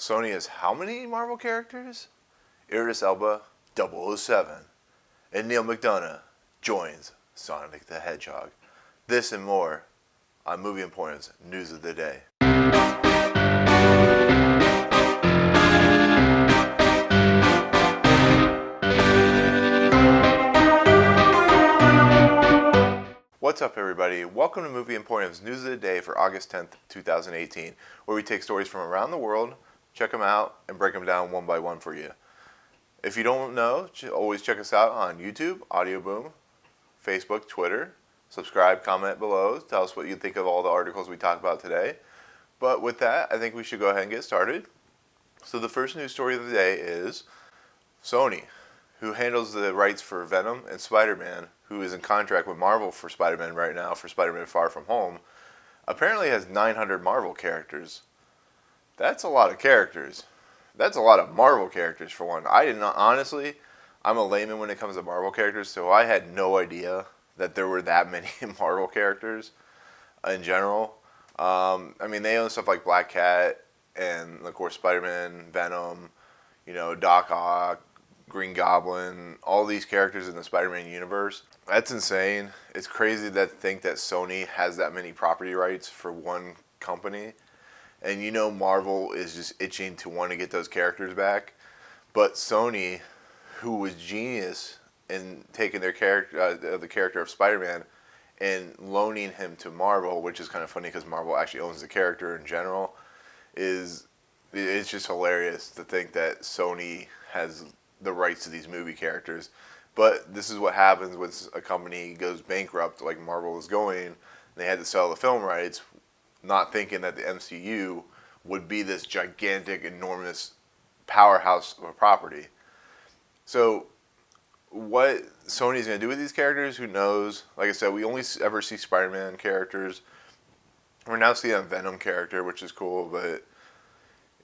Sony has how many Marvel characters? Idris Elba, 007. And Neal McDonough joins Sonic the Hedgehog. This and more on Movie Emporiums News of the Day. What's up, everybody? Welcome to Movie Emporium's News of the Day for August 10th, 2018, where we take stories from around the world, check them out, and break them down one by one for you. If you don't know, always check us out on YouTube, Audioboom, Facebook, Twitter. Subscribe, comment below, tell us what you think of all the articles we talked about today. But with that, I think we should go ahead and get started. So the first news story of the day is Sony, who handles the rights for Venom and Spider-Man, who is in contract with Marvel for Spider-Man right now for Spider-Man Far From Home, apparently has 900 Marvel characters. That's a lot of characters. That's a lot of Marvel characters for one. I did not, honestly, I'm a layman when it comes to Marvel characters, so I had no idea that there were that many Marvel characters in general. I mean, they own stuff like Black Cat and, of course, Spider-Man, Venom, Doc Ock, Green Goblin, all these characters in the Spider-Man universe. That's insane. It's crazy to think that Sony has that many property rights for one company. And Marvel is just itching to want to get those characters back. But Sony, who was genius in taking their character, the character of Spider-Man, and loaning him to Marvel, which is kind of funny because Marvel actually owns the character in general, it's just hilarious to think that Sony has the rights to these movie characters. But this is what happens when a company goes bankrupt like Marvel is going. They had to sell the film rights, not thinking that the MCU would be this gigantic, enormous powerhouse of a property. So what Sony's going to do with these characters, who knows? Like I said, we only ever see Spider-Man characters. We're now seeing a Venom character, which is cool, but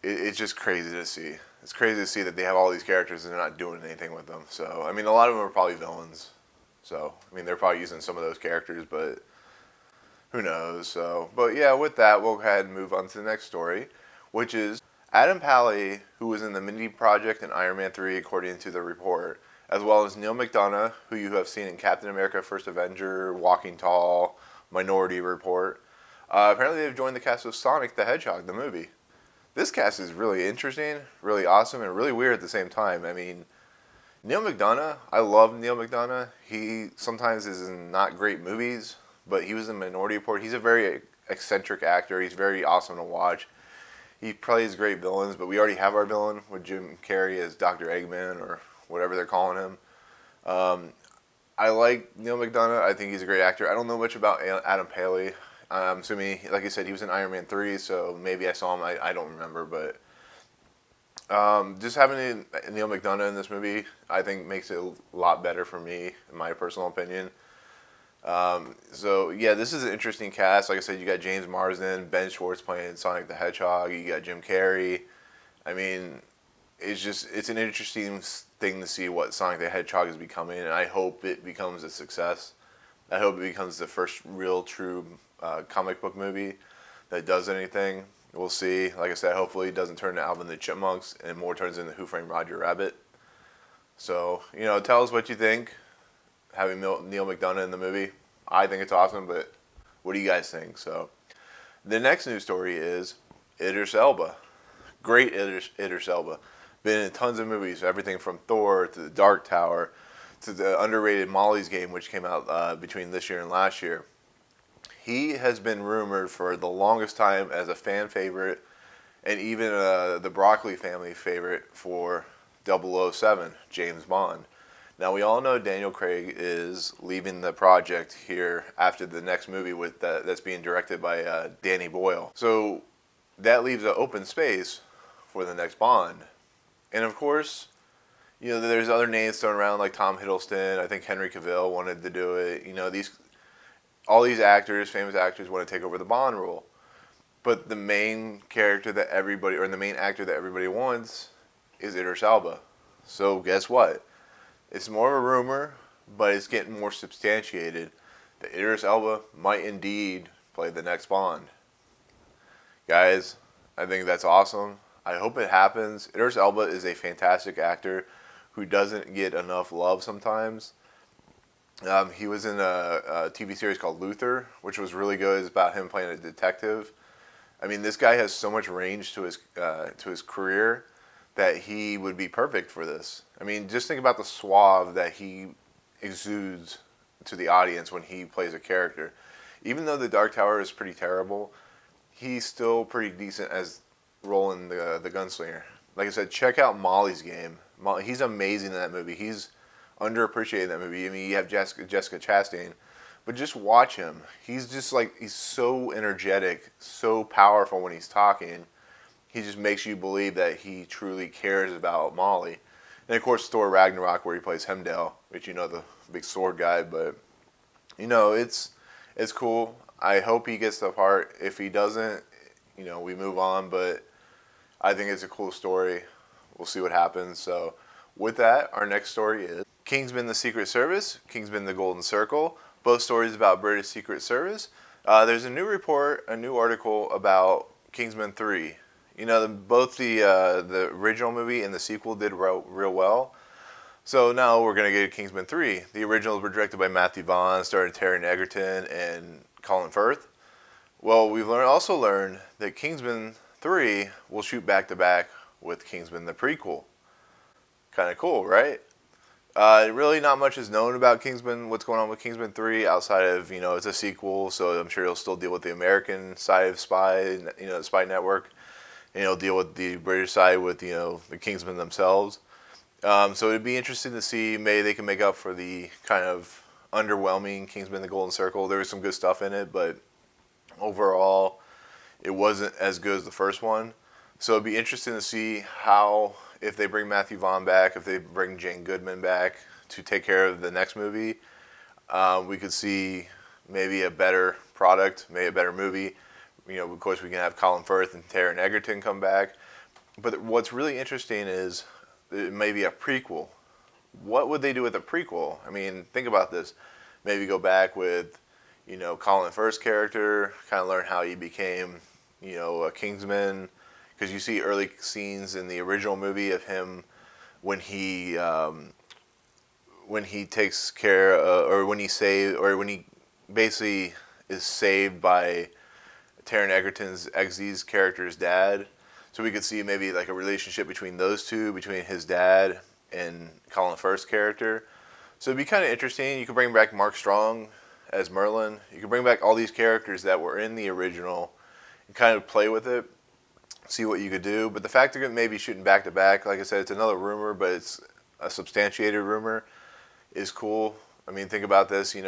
it's just crazy to see. It's crazy to see that they have all these characters and they're not doing anything with them. So, I mean, a lot of them are probably villains. So, I mean, they're probably using some of those characters, but who knows? So, but yeah, with that, we'll go ahead and move on to the next story, which is Adam Pally, who was in the Mindy Project and Iron Man 3, according to the report, as well as Neal McDonough, who you have seen in Captain America: First Avenger, Walking Tall, Minority Report. Apparently, they've joined the cast of Sonic the Hedgehog, the movie. This cast is really interesting, really awesome, and really weird at the same time. I mean, Neal McDonough, I love Neal McDonough. He sometimes is in not great movies, but he was in Minority Report. He's a very eccentric actor. He's very awesome to watch. He plays great villains, but we already have our villain with Jim Carrey as Dr. Eggman, or whatever they're calling him. I like Neal McDonough. I think he's a great actor. I don't know much about Adam Pally. I'm assuming, like I said, he was in Iron Man 3, so maybe I saw him. I don't remember, but just having Neal McDonough in this movie, I think, makes it a lot better for me, in my personal opinion. So, yeah, this is an interesting cast. Like I said, you got James Marsden, Ben Schwartz playing Sonic the Hedgehog. You got Jim Carrey. I mean, it's an interesting thing to see what Sonic the Hedgehog is becoming, and I hope it becomes a success. I hope it becomes the first real, true comic book movie that does anything. We'll see. Like I said, hopefully it doesn't turn to Alvin and the Chipmunks and more turns into Who Framed Roger Rabbit. So, tell us what you think, having Neal McDonough in the movie. I think it's awesome, but what do you guys think? So, the next news story is Idris Elba. Great Idris Elba. Been in tons of movies, everything from Thor to The Dark Tower to the underrated Molly's Game, which came out between this year and last year. He has been rumored for the longest time as a fan favorite, and even the Broccoli family favorite for 007, James Bond. Now, we all know Daniel Craig is leaving the project here after the next movie that's being directed by Danny Boyle. So that leaves an open space for the next Bond. And of course, there's other names thrown around like Tom Hiddleston. I think Henry Cavill wanted to do it. All these actors, famous actors, want to take over the Bond role. But the main character that everybody, or the main actor that everybody wants, is Idris Elba. So guess what? It's more of a rumor, but it's getting more substantiated that Idris Elba might indeed play the next Bond. Guys, I think that's awesome. I hope it happens. Idris Elba is a fantastic actor who doesn't get enough love sometimes. He was in a TV series called Luther, which was really good. It's about him playing a detective. I mean, this guy has so much range to his career that he would be perfect for this. I mean, just think about the suave that he exudes to the audience when he plays a character. Even though The Dark Tower is pretty terrible, he's still pretty decent as Roland the gunslinger. Like I said, check out Molly's Game. He's amazing in that movie. He's underappreciated in that movie. I mean, you have Jessica Chastain, but just watch him. He's just like, he's so energetic, so powerful when he's talking. He just makes you believe that he truly cares about Molly. And of course, Thor Ragnarok, where he plays Heimdall, which the big sword guy. But it's cool. I hope he gets the part. If he doesn't, we move on. But I think it's a cool story. We'll see what happens. So with that, our next story is Kingsman: The Secret Service, Kingsman: The Golden Circle. Both stories about British Secret Service. There's a new report, a new article about Kingsman 3. Both the original movie and the sequel did real well. So now we're going to get Kingsman 3. The originals were directed by Matthew Vaughn, starring Taron Egerton and Colin Firth. Well, we've also learned that Kingsman 3 will shoot back-to-back with Kingsman the prequel. Kind of cool, right? Really not much is known about Kingsman, what's going on with Kingsman 3, outside of, it's a sequel, so I'm sure he'll still deal with the American side of Spy, the Spy Network, and he'll deal with the British side with, the Kingsmen themselves. So it'd be interesting to see, maybe they can make up for the kind of underwhelming Kingsman: The Golden Circle. There was some good stuff in it, but overall, it wasn't as good as the first one. So it'd be interesting to see how, if they bring Matthew Vaughn back, if they bring Jane Goodman back to take care of the next movie, we could see maybe a better product, maybe a better movie. Of course, we can have Colin Firth and Taron Egerton come back. But what's really interesting is it may be a prequel. What would they do with a prequel? I mean, think about this. Maybe go back with, Colin Firth's character, kind of learn how he became, a Kingsman. Because you see early scenes in the original movie of him when he takes care or when he basically is saved by Taron Egerton's Eggsy's character's dad. So we could see maybe like a relationship between those two, between his dad and Colin Firth's character. So it'd be kind of interesting. You could bring back Mark Strong as Merlin. You could bring back all these characters that were in the original and kind of play with it. See what you could do. But the fact they're going to maybe shooting back to back, like I said, it's another rumor, but it's a substantiated rumor, is cool. I mean, think about this, you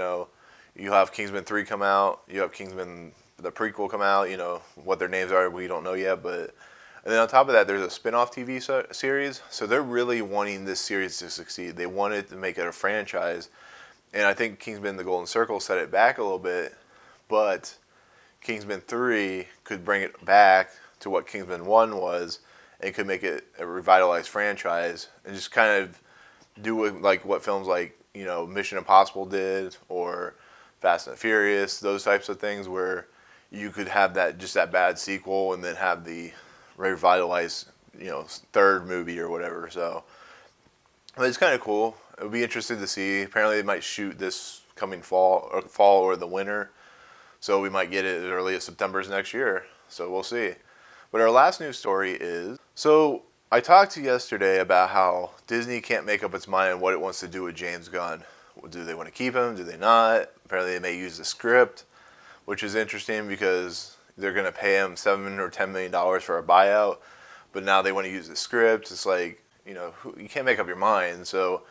have Kingsman 3 come out, you have Kingsman, the prequel come out, what their names are, we don't know yet, but, and then on top of that, there's a spin-off TV series, so they're really wanting this series to succeed. They wanted to make it a franchise, and I think Kingsman: The Golden Circle set it back a little bit, but Kingsman 3 could bring it back to what Kingsman 1 was, and could make it a revitalized franchise, and just kind of do it like what films like, Mission Impossible did, or Fast and Furious, those types of things, where you could have that bad sequel, and then have the revitalized, third movie or whatever. So, but it's kind of cool. It would be interesting to see. Apparently, they might shoot this coming fall or the winter, so we might get it as early as September next year. So we'll see. But our last news story is, so I talked to you yesterday about how Disney can't make up its mind on what it wants to do with James Gunn. Do they want to keep him? Do they not? Apparently they may use the script, which is interesting because they're going to pay him $7 or $10 million for a buyout, but now they want to use the script. It's like, you can't make up your mind. So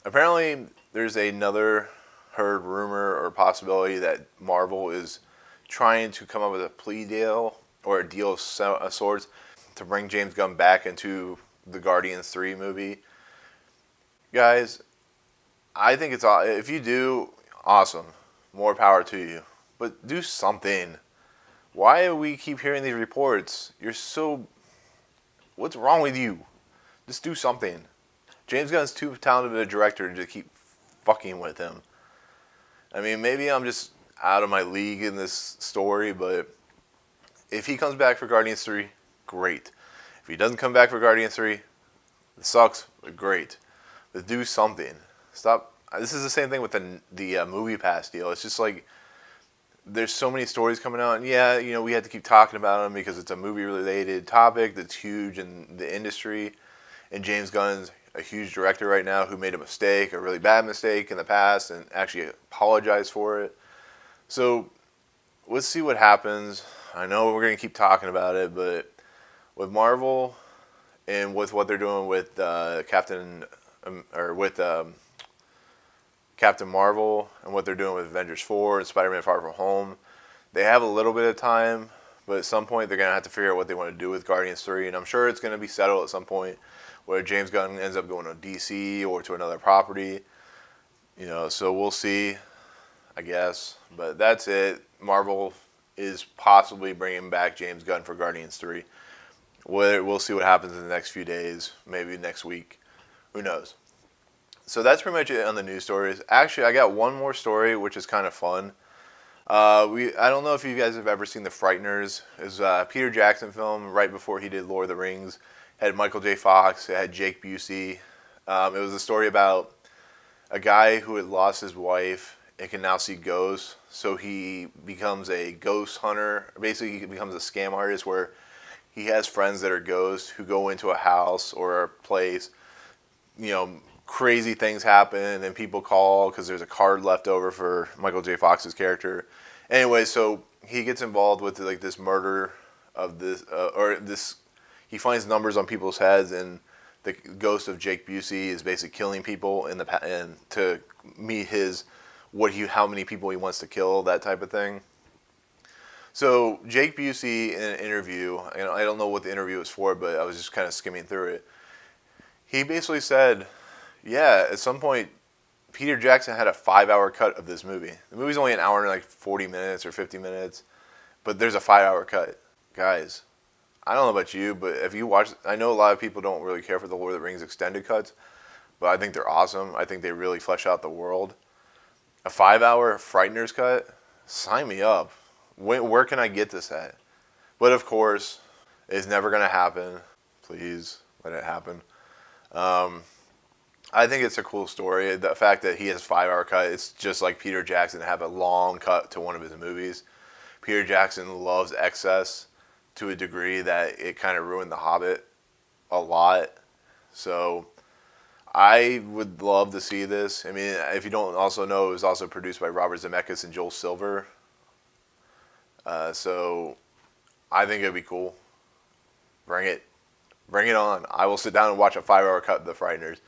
apparently there's another heard rumor or possibility that Marvel is trying to come up with a plea deal or a deal of sorts to bring James Gunn back into the Guardians 3 movie. Guys, I think it's, if you do, awesome. More power to you. But do something. Why do we keep hearing these reports? What's wrong with you? Just do something. James Gunn's too talented a director to keep fucking with him. I mean, maybe I'm just out of my league in this story, but if he comes back for Guardians 3, great. If he doesn't come back for Guardians 3, it sucks, but great. But do something. Stop. This is the same thing with the Movie Pass deal. It's just like, there's so many stories coming out, and yeah, we had to keep talking about them because it's a movie-related topic that's huge in the industry, and James Gunn's a huge director right now who made a mistake, a really bad mistake in the past, and actually apologized for it. So let's see what happens. I know we're going to keep talking about it, but with Marvel and with what they're doing with Captain Marvel and what they're doing with Avengers 4 and Spider-Man Far From Home, they have a little bit of time, but at some point they're going to have to figure out what they want to do with Guardians 3, and I'm sure it's going to be settled at some point where James Gunn ends up going to DC or to another property. So we'll see, I guess. But that's it. Marvel is possibly bringing back James Gunn for Guardians 3. We'll see what happens in the next few days, maybe next week. Who knows? So that's pretty much it on the news stories. Actually, I got one more story, which is kind of fun. I don't know if you guys have ever seen The Frighteners. It's a Peter Jackson film right before he did Lord of the Rings. It had Michael J. Fox. It had Jake Busey. It was a story about a guy who had lost his wife and can now see ghosts. So he becomes a ghost hunter. Basically, he becomes a scam artist where he has friends that are ghosts who go into a house or a place. Crazy things happen and people call because there's a card left over for Michael J. Fox's character. Anyway, so he gets involved with like this murder of this, he finds numbers on people's heads, and the ghost of Jake Busey is basically killing people and to meet how many people he wants to kill, that type of thing. So Jake Busey, in an interview, I don't know what the interview was for, but I was just kind of skimming through it. He basically said, yeah, at some point, Peter Jackson had a 5-hour cut of this movie. The movie's only an hour and like 40 minutes or 50 minutes, but there's a 5-hour cut. Guys, I don't know about you, but if you watch, I know a lot of people don't really care for the Lord of the Rings extended cuts, but I think they're awesome. I think they really flesh out the world. A 5-hour Frighteners cut? Sign me up. Where can I get this at? But of course, it's never going to happen. Please let it happen. I think it's a cool story. The fact that he has a 5-hour cut, it's just like Peter Jackson to have a long cut to one of his movies. Peter Jackson loves excess to a degree that it kind of ruined The Hobbit a lot. So I would love to see this. I mean, if you don't also know, it was also produced by Robert Zemeckis and Joel Silver. So I think it'd be cool. Bring it. Bring it on. I will sit down and watch a 5-hour cut of The Frighteners.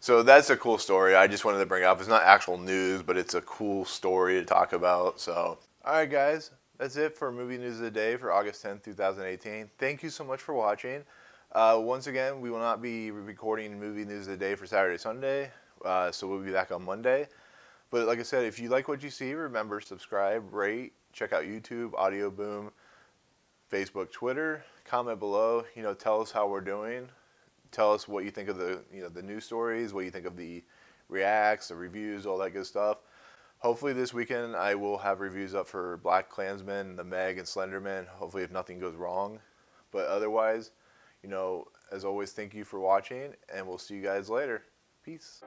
So that's a cool story. I just wanted to bring it up. It's not actual news, but it's a cool story to talk about. So, all right, guys. That's it for Movie News of the Day for August 10th, 2018. Thank you so much for watching. Once again, we will not be recording Movie News of the Day for Saturday, Sunday. So we'll be back on Monday. But like I said, if you like what you see, remember, subscribe, rate, check out YouTube, Audioboom, Facebook, Twitter. Comment below. Tell us how we're doing. Tell us what you think of the news stories, what you think of the reacts, the reviews, all that good stuff. Hopefully this weekend I will have reviews up for Black Klansman, The Meg, and Slenderman. Hopefully if nothing goes wrong. But otherwise, as always, thank you for watching, and we'll see you guys later. Peace.